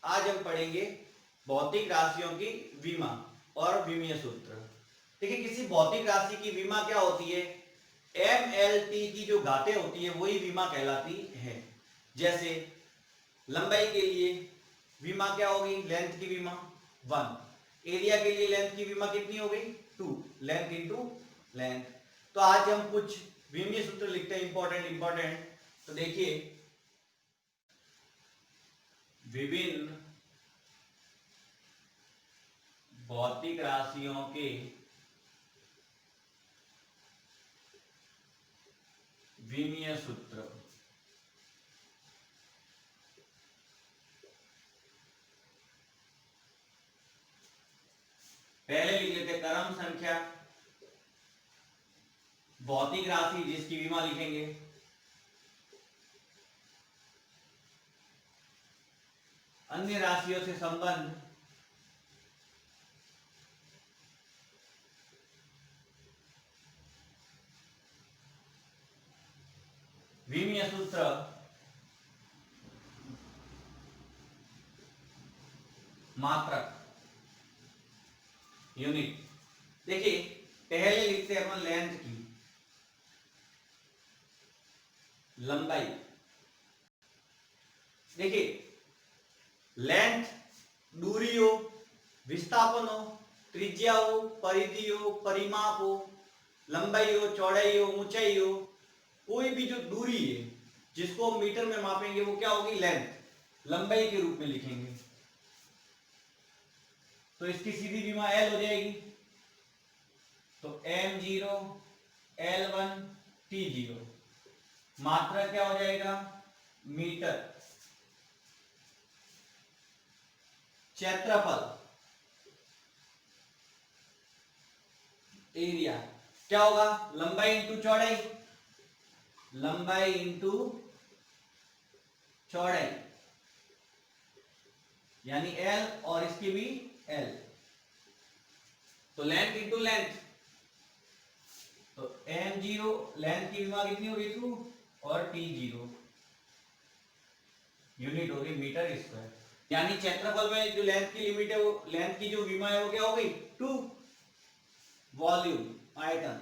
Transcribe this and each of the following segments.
आज हम पढ़ेंगे भौतिक राशियों की विमा और विमीय सूत्र। देखिए, किसी भौतिक राशि की विमा क्या होती है? MLT की जो घातें होती है वही विमा कहलाती है। जैसे लंबाई के लिए विमा क्या होगी? लेंथ की विमा 1। एरिया के लिए लेंथ की विमा कितनी हो गई? 2। Length into length. तो आज हम कुछ विमीय सूत्र लिखते हैं, इंपॉर्टेंट। तो देखिए, विभिन्न भौतिक राशियों के विमीय सूत्र। पहले लिख लेते क्रम संख्या, भौतिक राशि जिसकी विमा लिखेंगे, अन्य राशियों से संबंध, विमीय सूत्र, मात्रक, यूनिट। देखिए, पहले लिखते हैं अपन लेंथ की, लंबाई। देखिए, लेंथ दूरी हो, विस्थापन हो, त्रिज्या हो, परिधि हो, परिमाप हो, लंबाई हो, चौड़ाई हो, ऊंचाई हो, कोई भी जो दूरी है जिसको हम मीटर में मापेंगे वो क्या होगी? लेंथ, लंबाई के रूप में लिखेंगे। तो इसकी सीधी विमा L हो जाएगी। तो M0 L1 T0। मात्रा क्या हो जाएगा? मीटर। क्षेत्रफल, एरिया क्या होगा? लंबाई इंटू चौड़ाई, लंबाई इंटू चौड़ाई, यानी L और इसकी भी L। तो लेंथ इंटू लेंथ, तो M0 लेंथ की विमा कितनी होगी? 2 और T0 यूनिट होगी मीटर स्क्वायर। यानी क्षेत्रफल में जो लेंथ की लिमिट है वो लेंथ की जो विमा है वो क्या हो गई? 2। वॉल्यूम आयतन,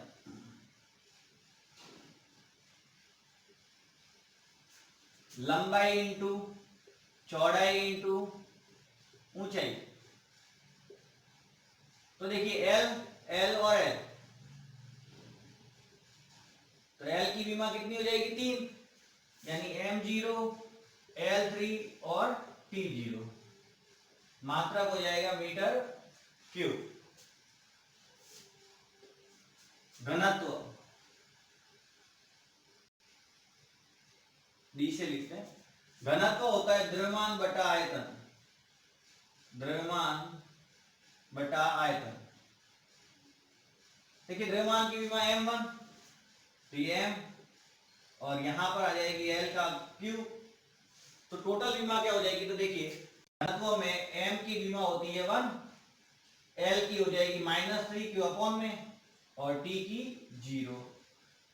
लंबाई इंटू चौड़ाई इंटू ऊंचाई। तो देखिए L, L और L, तो L की विमा कितनी हो जाएगी? 3, यानी M0 L3 और T0। मात्रक हो जाएगा मीटर क्यूब। घनत्व डी से लिखते हैं। घनत्व होता है द्रव्यमान बटा आयतन, द्रव्यमान बटा आयतन। देखिए, द्रव्यमान की विमा M1, तो ये M, और यहां पर आ जाएगी L का क्यूब। तो टोटल विमा क्या हो जाएगी? तो देखिए, घनत्व में M की विमा होती है 1, L की हो जाएगी -3 क्यू अपॉन में, और T की 0।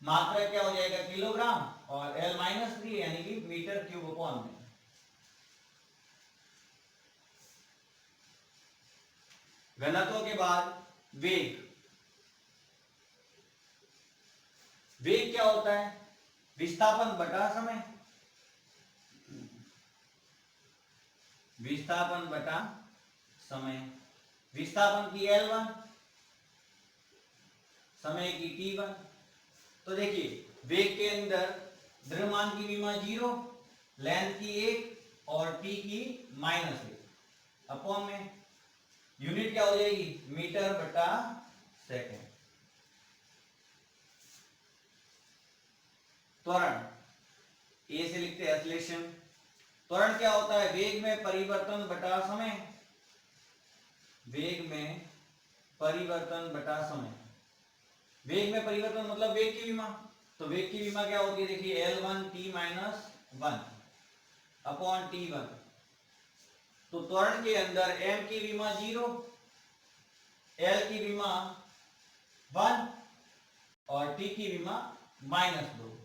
मात्रा क्या हो जाएगा? किलोग्राम, और L -3 यानी कि मीटर क्यूब अपॉन में। घनत्व के बाद वेग। वेग क्या होता है? विस्थापन बटा समय, विस्थापन बटा समय। विस्थापन की L1, समय की T1। तो देखिए, वेग के अंदर द्रव्यमान की विमा 0, लेंथ की 1 और T की -1 अपॉन में। यूनिट क्या हो जाएगी? मीटर बटा सेकेंड। त्वरण ए से लिखते हैं एक्सीलरेशन। त्वरण क्या होता है? वेग में परिवर्तन बटा समय, वेग में परिवर्तन बटा समय। वेग में परिवर्तन मतलब वेग की विमा। तो वेग की विमा क्या होती है? देखिए, L1 T-1 अपॉन T1। तो त्वरण के अंदर M की विमा 0, L की विमा 1 और T की विमा -2।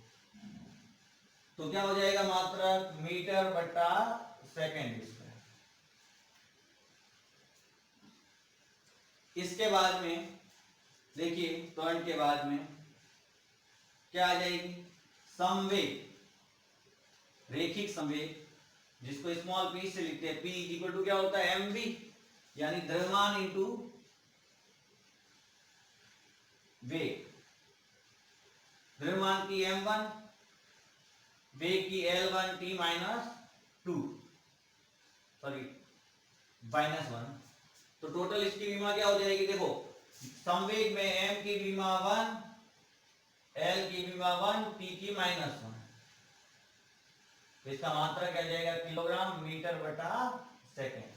तो क्या हो जाएगा? मात्रक मीटर बटा सेकेंड स्क्वायर। इसके बाद में देखिए त्वरण के बाद में क्या आ जाएगी, संवेग, रेखिक संवेग, जिसको स्मॉल p से लिखते हैं। p इक्वल टू क्या होता है, mv, यानी द्रव्यमान इंटू वेग। द्रव्यमान की m1, वेग की l1 t माइनस 2, सॉरी -1। तो टोटल इसकी विमा क्या हो जाएगी, देखो संवेग में m की विमा 1, l की विमा 1, t की -1। तो इसका मात्रा क्या जाएगा, किलोग्राम मीटर बटा सेकेंड।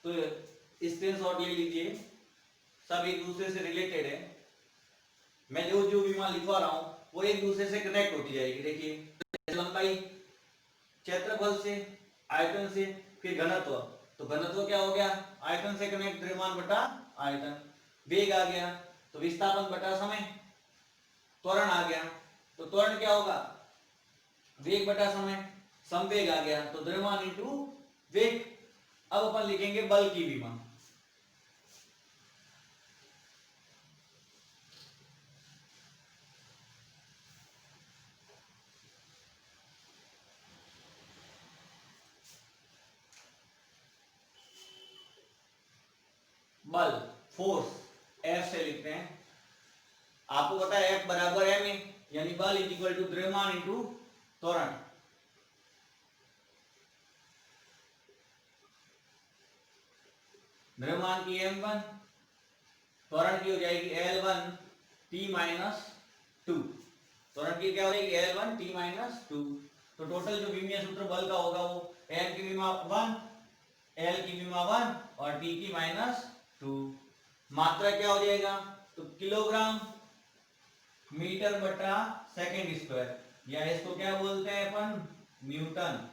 तो स्क्रीनशॉट ले लीजिए, सब एक दूसरे से रिलेटेड है। मैं जो जो विमा लिखवा रहा हूं वो एक दूसरे से कनेक्ट होती जाएगी। देखिए लंबाई क्षेत्रफल से, आयतन से, फिर घनत्व। तो घनत्व क्या हो गया, आयतन से कनेक्ट द्रव्यमान बटा आयतन। वेग आ गया तो विस्थापन बटा समय। त्वरण आ गया तो त्वरण क्या होगा, वेग बटा समय। संवेग आ गया तो द्रव्यमान इंटू वेग। अब अपन लिखेंगे बल की विमा। बल, फोर्स, F से लिखते हैं। आपको पता है F बराबर m है, यानी बल इज इक्वल टू द्रव्यमान इंटू त्वरण। द्रव्यमान की m1, त्वरण की हो जाएगी l1 t माइनस 2। त्वरण की क्या हो जाएगी, l1 t माइनस 2। तो टोटल जो विमीय सूत्र बल का होगा वो m की विमा 1, l की विमा 1 और t की -2। मात्रा क्या हो जाएगा, तो किलोग्राम मीटर बटा सेकेंड स्क्वायर, या इसको क्या बोलते हैं अपन, न्यूटन,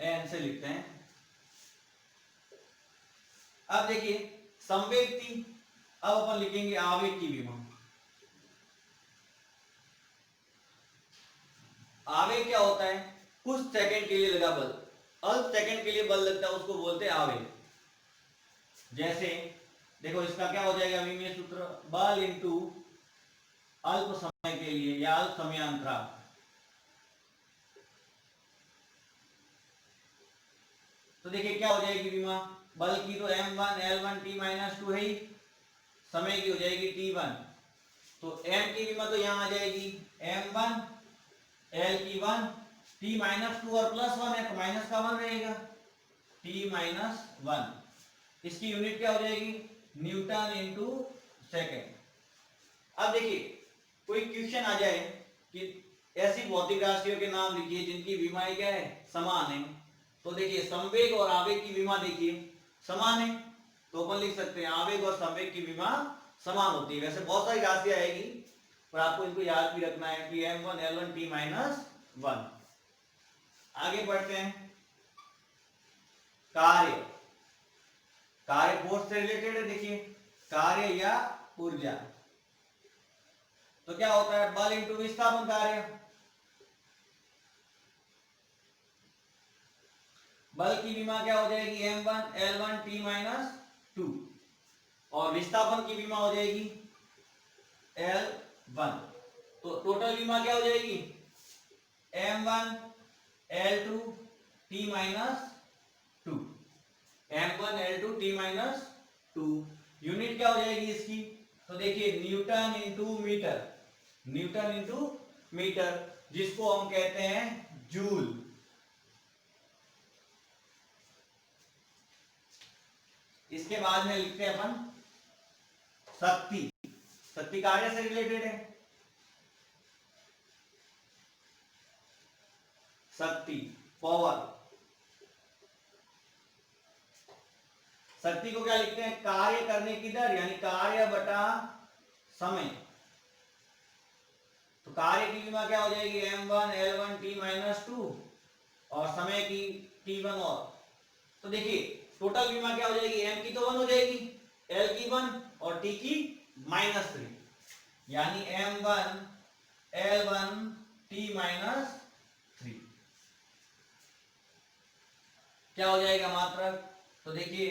एन से लिखते हैं। अब देखिए संवेग थी, अब अपन लिखेंगे आवेग की विमा। आवेग क्या होता है, कुछ सेकंड के लिए लगा बल, अल्प सेकंड के लिए बल लगता है, उसको बोलते हैं आवेग। जैसे देखो इसका क्या हो जाएगा विमीय सूत्र, बल इंटू अल्प समय के लिए या अल्प समयांतराल। तो देखिए क्या हो जाएगी विमा, बल की तो m1 l1 t माइनस 2 है ही, समय की हो जाएगी t1। तो m की विमा तो यहां आ जाएगी m1, l की 1, t माइनस 2 और प्लस 1 है तो माइनस का 1 रहेगा, t माइनस 1। इसकी यूनिट क्या हो जाएगी, न्यूटन इंटू सेकेंड। अब देखिए कोई क्वेश्चन आ जाए कि ऐसी भौतिक राशियों के नाम लिखिए जिनकी विमाएं क्या है, समान है। तो देखिए संवेग और आवेग की विमा देखिए समान है, तो अपन लिख सकते हैं आवेग और संवेग की विमा समान होती है। वैसे बहुत सारी राशियां आएगी पर आपको इनको याद भी रखना है कि m1 l1 t माइनस 1। आगे बढ़ते हैं, कार्य। कार्य फोर्स से रिलेटेड है। देखिए कार्य या ऊर्जा, तो क्या होता है, बल इंटू विस्थापन कार्य। बल की विमा क्या हो जाएगी, m1 l1 t माइनस 2 और विस्थापन की विमा हो जाएगी l1। तो टोटल विमा क्या हो जाएगी, m1 l2 t minus 2, m1 l2 t minus 2। Unit क्या हो जाएगी इसकी, तो देखिए newton into metre, newton into metre, जिसको हम कहते हैं जूल। इसके बाद में लिखते हैं अपन शक्ति। शक्ति कार्य से रिलेटेड है। शक्ति, पावर। शक्ति को क्या लिखते हैं, कार्य करने की दर, यानी कार्य बटा समय। तो कार्य की विमा क्या हो जाएगी, m1 l1 t माइनस 2 और समय की t1 और। तो देखिए टोटल विमा क्या हो जाएगी, m की तो 1 हो जाएगी, l की 1 और t की -3, यानी m1 l1 t माइनस 3। क्या हो जाएगा मात्रक, तो देखिए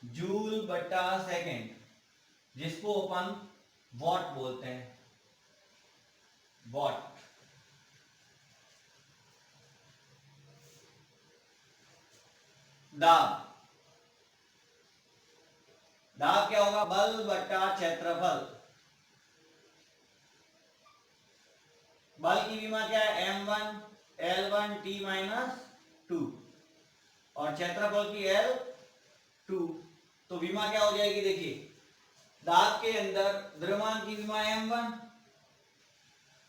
जूल बटा सेकेंड, जिसको अपन वॉट बोलते हैं, वॉट। दाब, दाब क्या होगा, बल बटा क्षेत्रफल। बल की विमा क्या है, m1 L1 T माइनस 2 और क्षेत्रफल की L2। तो विमा क्या हो जाएगी, देखिए दाब के अंदर द्रव्यमान की विमा m1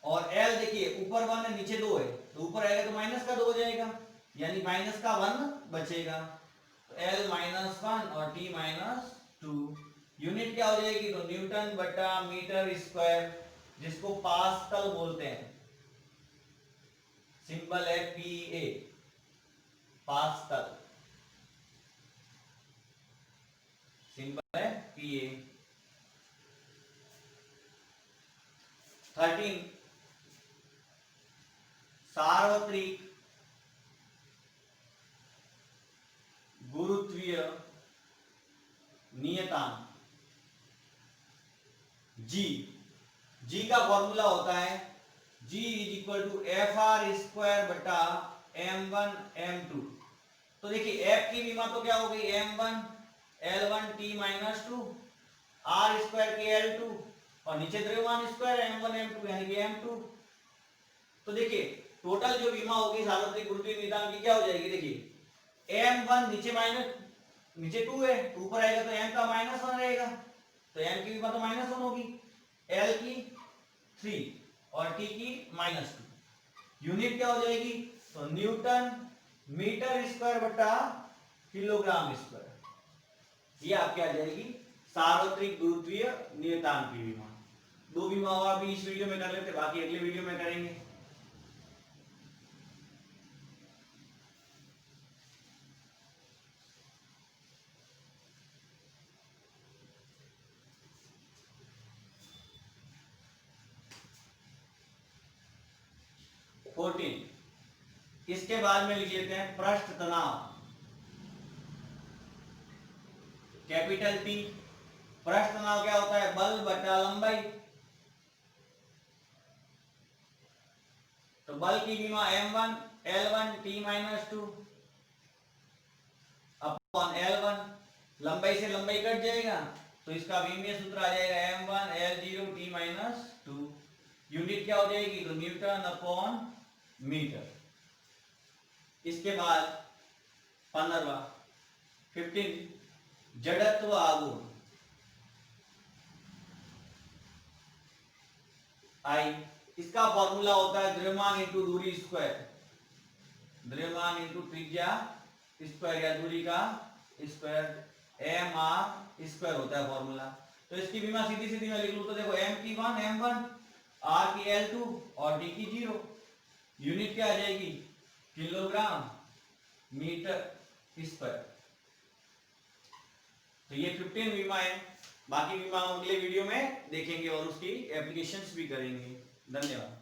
और L देखिए ऊपर 1 है नीचे 2 है, तो ऊपर आएगा तो माइनस का 2 हो जाएगा, यानी माइनस का 1 बचेगा। तो L माइनस 1 और T माइनस 2। यूनिट क्या हो जाएगी, तो न्यूटन बटा मीटर स्क्वायर, जिसको पास्कल बोलते हैं, सिंबल है PA, पास्कल, सिंबल है PA। 13 सार्वत्रिक गुरुत्वीय नियतांक जी का फॉर्मूला होता है G is equal to FR² बटा m1 m2। तो देखिए F की विमा तो क्या हो गई, m1 L1 T minus 2 R² की L2 और नीचे द्रव्यमान स्क्वायर m1 m2 यानी कि m2। तो देखिए टोटल जो विमा होगी सार्वत्रिक गुरुत्वीय नियतांक की क्या हो जाएगी, देखिए m1 नीचे माइनस, नीचे 2 है तो ऊपर आएगा तो m का माइनस 1 रहेगा, तो m की विमा तो माइनस 1 होगी, L की 3 और T की माइनस 2। यूनिट क्या हो जाएगी, तो न्यूटन मीटर स्क्वायर बटा किलोग्राम स्क्वायर। ये आपके आ जाएगी सार्वत्रिक गुरुत्वीय नियतांक की विमा। दो विमा और भी इस वीडियो में कर लेते, बाकी अगले वीडियो में करेंगे। इसके बाद में लिख लेते हैं पृष्ठ तनाव, कैपिटल P। पृष्ठ तनाव क्या होता है, बल बटा लंबाई। तो बल की विमा m1 L1 T minus 2 upon L1, लंबाई से लंबाई कट जाएगा तो इसका विमीय सूत्र आ जाएगा m1 L0 T minus 2। Unit क्या हो जाएगी, तो न्यूटन अपॉन मीटर। इसके बाद 15 जड़त्व आघूर्ण I, इसका फॉर्मूला होता है द्रव्यमान इंटू दूरी स्क्वायर, द्रव्यमान इंटू त्रिज्या स्क्वायर या दूरी का स्क्वायर, mr स्क्वायर होता है फॉर्मूला। तो इसकी विमा सीधी सीधी मैं लिख लूं तो देखो m की 1 m1, r की L2 और d की 0। यूनिट क्या आ जाएगी, किलोग्राम मीटर स्क्वायर। तो ये 15 विमा है, बाकी विमा हम अगले वीडियो में देखेंगे और उसकी एप्लीकेशंस भी करेंगे। धन्यवाद।